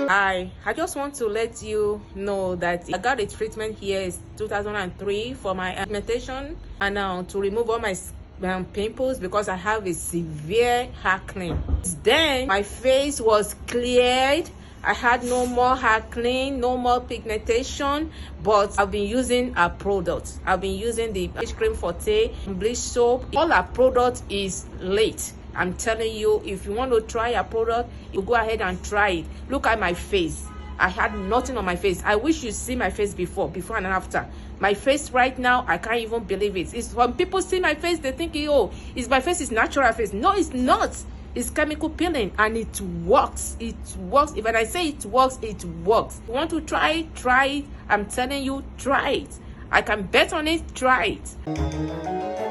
I just want to let you know that I got a treatment here is 2003 for my pigmentation, and now to remove all my pimples because I have a severe acne. Then my face was cleared. I had no more acne, no more pigmentation, but I've been using our products. I've been using the bleach cream forte, bleach soap. All our product is late. I'm telling you, if you want to try a product, you go ahead and try it. Look at my face. I had nothing on my face. I wish you see my face before and after. My face right now, I can't even believe it. It's when people see my face, they think, oh, my face is natural face. No, it's not. It's chemical peeling, and it works. It works. If I say it works, it works. You want to try it? Try it. I'm telling you, try it. I can bet on it. Try it.